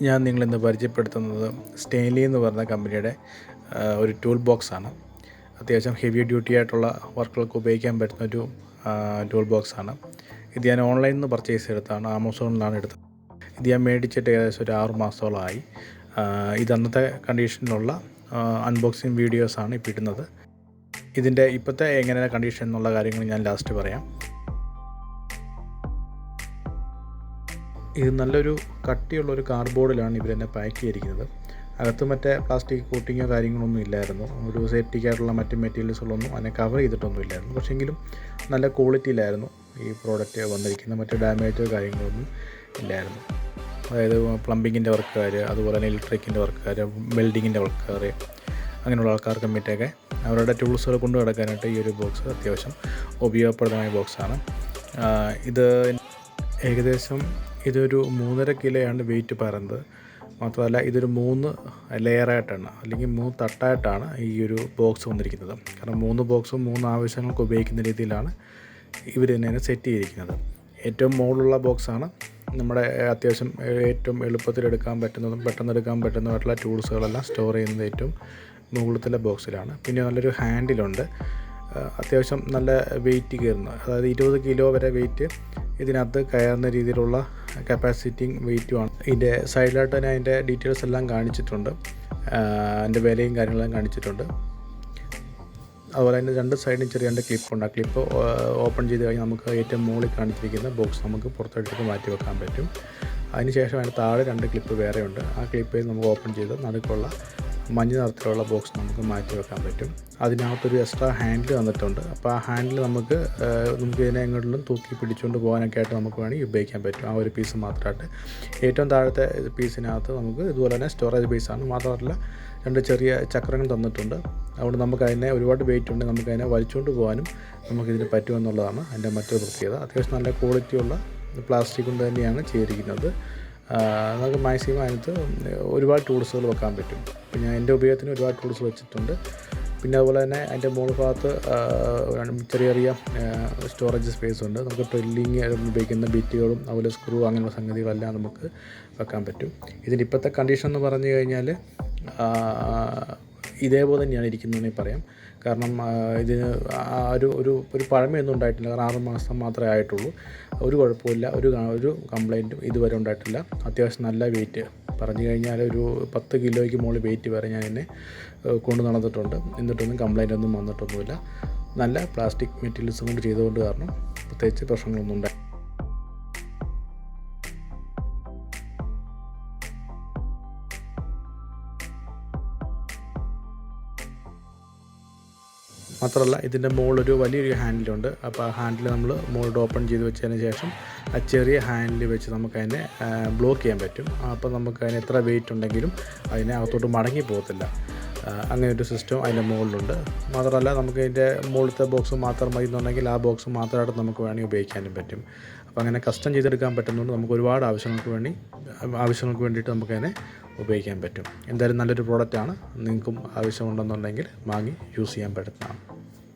ഞാൻ നിങ്ങളിന്ന് പരിചയപ്പെടുത്തുന്നത് സ്റ്റെയിൻലി എന്ന് പറഞ്ഞ കമ്പനിയുടെ ഒരു ടൂൾ ബോക്സാണ്. അത്യാവശ്യം ഹെവി ഡ്യൂട്ടി ആയിട്ടുള്ള വർക്കുകൾക്ക് ഉപയോഗിക്കാൻ പറ്റുന്നൊരു ടൂൾ ബോക്സാണ്. ഇത് ഞാൻ ഓൺലൈനിൽ നിന്ന് പർച്ചേസ് ചെയ്തെടുത്താണ്, ആമസോണിലാണ് എടുത്തത്. ഇത് ഞാൻ മേടിച്ചിട്ട് ഏകദേശം ഒരു 6 മാസത്തോളമായി. ഇത് അന്നത്തെ കണ്ടീഷനിലുള്ള അൺബോക്സിങ് വീഡിയോസാണ് ഇപ്പോൾ ഇടുന്നത്. ഇതിൻ്റെ ഇപ്പോഴത്തെ എങ്ങനെയാണ് കണ്ടീഷൻ എന്നുള്ള കാര്യങ്ങൾ ഞാൻ ലാസ്റ്റ് പറയാം. ഇത് നല്ലൊരു കട്ടിയുള്ളൊരു കാർഡ്ബോർഡിലാണ് ഇവരെന്നെ പാക്ക് ചെയ്തിരിക്കുന്നത്. അകത്ത് മറ്റേ പ്ലാസ്റ്റിക് കോട്ടിങ്ങോ കാര്യങ്ങളൊന്നും ഇല്ലായിരുന്നു. ഒരു സേഫ്റ്റിക്കായിട്ടുള്ള മറ്റ് മെറ്റീരിയൽസുകളൊന്നും അതിനെ കവർ ചെയ്തിട്ടൊന്നും ഇല്ലായിരുന്നു. പക്ഷേങ്കിലും നല്ല ക്വാളിറ്റിയിലായിരുന്നു ഈ പ്രോഡക്റ്റ് വന്നിരിക്കുന്നത്. മറ്റ് ഡാമേജോ കാര്യങ്ങളൊന്നും ഇല്ലായിരുന്നു. അതായത് പ്ലംബിങ്ങിൻ്റെ വർക്കുകാർ, അതുപോലെ തന്നെ ഇലക്ട്രിക്കിൻ്റെ വർക്കുകാർ, വെൽഡിങ്ങിൻ്റെ വർക്കുകാർ, അങ്ങനെയുള്ള ആൾക്കാർക്ക് വേണ്ടിയിട്ടൊക്കെ അവരുടെ ടൂൾസുകൾ കൊണ്ടു നടക്കാനായിട്ട് ഈ ഒരു ബോക്സ് അത്യാവശ്യം ഉപയോഗപ്രദമായ ബോക്സാണ്. ഇത് ഏകദേശം ഇതൊരു 3.5 കിലോയാണ് വെയിറ്റ് പറയുന്നത്. മാത്രമല്ല ഇതൊരു 3 ലെയറായിട്ടാണ്, അല്ലെങ്കിൽ 3 തട്ടായിട്ടാണ് ഈ ഒരു ബോക്സ് വന്നിരിക്കുന്നത്. കാരണം 3 ബോക്സും 3 ആവശ്യങ്ങൾക്ക് ഉപയോഗിക്കുന്ന രീതിയിലാണ് ഇവർ തന്നെ സെറ്റ് ചെയ്തിരിക്കുന്നത്. ഏറ്റവും മുകളിലുള്ള ബോക്സാണ് നമ്മുടെ അത്യാവശ്യം ഏറ്റവും എളുപ്പത്തിൽ എടുക്കാൻ പറ്റുന്നതും പെട്ടെന്ന് എടുക്കാൻ പറ്റുന്നതായിട്ടുള്ള ടൂൾസുകളെല്ലാം സ്റ്റോർ ചെയ്യുന്നത് ഏറ്റവും മുകളിലത്തെ ബോക്സിലാണ്. പിന്നെ നല്ലൊരു ഹാൻഡിലുണ്ട്. അത്യാവശ്യം നല്ല വെയിറ്റ് കയറുന്ന, അതായത് 20 കിലോ വരെ വെയിറ്റ് ഇതിനകത്ത് കയറുന്ന രീതിയിലുള്ള കപ്പാസിറ്റിയും വെയിറ്റുമാണ്. ഇതിൻ്റെ സൈഡിലായിട്ട് തന്നെ അതിൻ്റെ ഡീറ്റെയിൽസ് എല്ലാം കാണിച്ചിട്ടുണ്ട്, അതിൻ്റെ വിലയും കാര്യങ്ങളെല്ലാം കാണിച്ചിട്ടുണ്ട്. അതുപോലെ തന്നെ 2 സൈഡിലും ചെറിയ 2 ക്ലിപ്പുണ്ട്. ആ ക്ലിപ്പ് ഓപ്പൺ ചെയ്ത് കഴിഞ്ഞാൽ നമുക്ക് ഏറ്റവും മുകളിൽ കാണിച്ചിരിക്കുന്ന ബോക്സ് നമുക്ക് പുറത്തെടുത്ത് മാറ്റി വെക്കാൻ പറ്റും. അതിനുശേഷം അതിന് താഴെ 2 ക്ലിപ്പ് വേറെയുണ്ട്. ആ ക്ലിപ്പ് നമുക്ക് ഓപ്പൺ ചെയ്ത് നടുക്കുള്ള മഞ്ഞ നിറത്തിലുള്ള ബോക്സ് നമുക്ക് മാറ്റി വെക്കാൻ പറ്റും. അതിനകത്തൊരു എക്സ്ട്രാ ഹാൻഡിൽ തന്നിട്ടുണ്ട്. അപ്പോൾ ആ ഹാൻഡിൽ നമുക്ക് ഇതിനെ എങ്ങോട്ടും തൂക്കി പിടിച്ചുകൊണ്ട് പോകാനൊക്കെ ആയിട്ട് നമുക്ക് വേണമെങ്കിൽ ഉപയോഗിക്കാൻ പറ്റും. ആ ഒരു പീസ് മാത്രമായിട്ട്. ഏറ്റവും താഴത്തെ പീസിനകത്ത് നമുക്ക് ഇതുപോലെ തന്നെ സ്റ്റോറേജ് പീസാണ്. മാത്രമല്ല 2 ചെറിയ ചക്രങ്ങൾ തന്നിട്ടുണ്ട്. അതുകൊണ്ട് നമുക്കതിനെ ഒരുപാട് വെയിറ്റ് ഉണ്ടെങ്കിൽ നമുക്കതിനെ വലിച്ചുകൊണ്ട് പോകാനും നമുക്കിതിന് പറ്റുമെന്നുള്ളതാണ് അതിൻ്റെ മറ്റൊരു പ്രത്യേകത. അത്യാവശ്യം നല്ല ക്വാളിറ്റിയുള്ള പ്ലാസ്റ്റിക് കൊണ്ട് തന്നെയാണ് ചെയ്തിരിക്കുന്നത്. നമുക്ക് മാക്സിമം അതിനകത്ത് ഒരുപാട് ടൂൾസുകൾ വെക്കാൻ പറ്റും. പിന്നെ ഞാൻ എൻ്റെ ഉപയോഗത്തിന് ഒരുപാട് ടൂൾസ് വെച്ചിട്ടുണ്ട്. പിന്നെ അതുപോലെ തന്നെ അതിൻ്റെ മുകൾ ഭാഗത്ത് ചെറിയ ചെറിയ സ്റ്റോറേജ് സ്പേസ് ഉണ്ട്. നമുക്ക് ഡ്രില്ലിങ് ഉപയോഗിക്കുന്ന ബിറ്റുകളും അതുപോലെ സ്ക്രൂ അങ്ങനെയുള്ള സംഗതികളെല്ലാം നമുക്ക് വെക്കാൻ പറ്റും. ഇതിൻ്റെ ഇപ്പോഴത്തെ കണ്ടീഷൻ എന്ന് പറഞ്ഞു കഴിഞ്ഞാൽ ഇതേപോലെ തന്നെയാണ് ഇരിക്കുന്നതെന്ന് പറയാം. കാരണം ഇതിന് ഒരു പഴമയൊന്നും ഉണ്ടായിട്ടില്ല. കാരണം 6 മാസം മാത്രമേ ആയിട്ടുള്ളൂ. ഒരു കുഴപ്പമില്ല, ഒരു കംപ്ലൈൻറ്റും ഇതുവരെ ഉണ്ടായിട്ടില്ല. അത്യാവശ്യം നല്ല വെയിറ്റ് പറഞ്ഞു കഴിഞ്ഞാൽ ഒരു 10 കിലോയ്ക്ക് മുകളിൽ വെയിറ്റ് വരെ ഞാൻ എന്നെ കൊണ്ടു നടന്നിട്ടുണ്ട്. എന്നിട്ടൊന്നും കംപ്ലൈൻ്റ് ഒന്നും വന്നിട്ടൊന്നുമില്ല. നല്ല പ്ലാസ്റ്റിക് മെറ്റീരിയൽസ് കൊണ്ട് ചെയ്തുകൊണ്ട് കാരണം പ്രത്യേകിച്ച് പ്രശ്നങ്ങളൊന്നും ഉണ്ടായി. മാത്രമല്ല ഇതിൻ്റെ മുകളിലൊരു വലിയൊരു ഹാൻഡിലുണ്ട്. അപ്പോൾ ആ ഹാൻഡിൽ നമ്മൾ മുകളിലോട്ട് ഓപ്പൺ ചെയ്ത് വെച്ചതിന് ശേഷം ആ ചെറിയ ഹാൻഡിൽ വെച്ച് നമുക്കതിനെ ബ്ലോക്ക് ചെയ്യാൻ പറ്റും. അപ്പോൾ നമുക്കതിന് എത്ര വെയിറ്റ് ഉണ്ടെങ്കിലും അതിനെ അകത്തോട്ട് മടങ്ങി പോകത്തില്ല. അങ്ങനെ ഒരു സിസ്റ്റം അതിൻ്റെ മുകളിലുണ്ട്. മാത്രമല്ല നമുക്ക് അതിൻ്റെ മുകളിലത്തെ ബോക്സ് മാത്രം മതി എന്നുണ്ടെങ്കിൽ ആ ബോക്സ് മാത്രമായിട്ട് നമുക്ക് വേണമെങ്കിൽ ഉപയോഗിക്കാനും പറ്റും. അപ്പോൾ അങ്ങനെ കസ്റ്റം ചെയ്തെടുക്കാൻ പറ്റുന്നതുകൊണ്ട് നമുക്ക് ഒരുപാട് ആവശ്യങ്ങൾക്ക് വേണ്ടിയിട്ട് നമുക്കതിനെ ഉപയോഗിക്കാൻ പറ്റും. എന്തായാലും നല്ലൊരു പ്രോഡക്റ്റാണ്. നിങ്ങൾക്കും ആവശ്യമുണ്ടെന്നുണ്ടെങ്കിൽ വാങ്ങി യൂസ് ചെയ്യാൻ പറ്റുന്നതാണ്.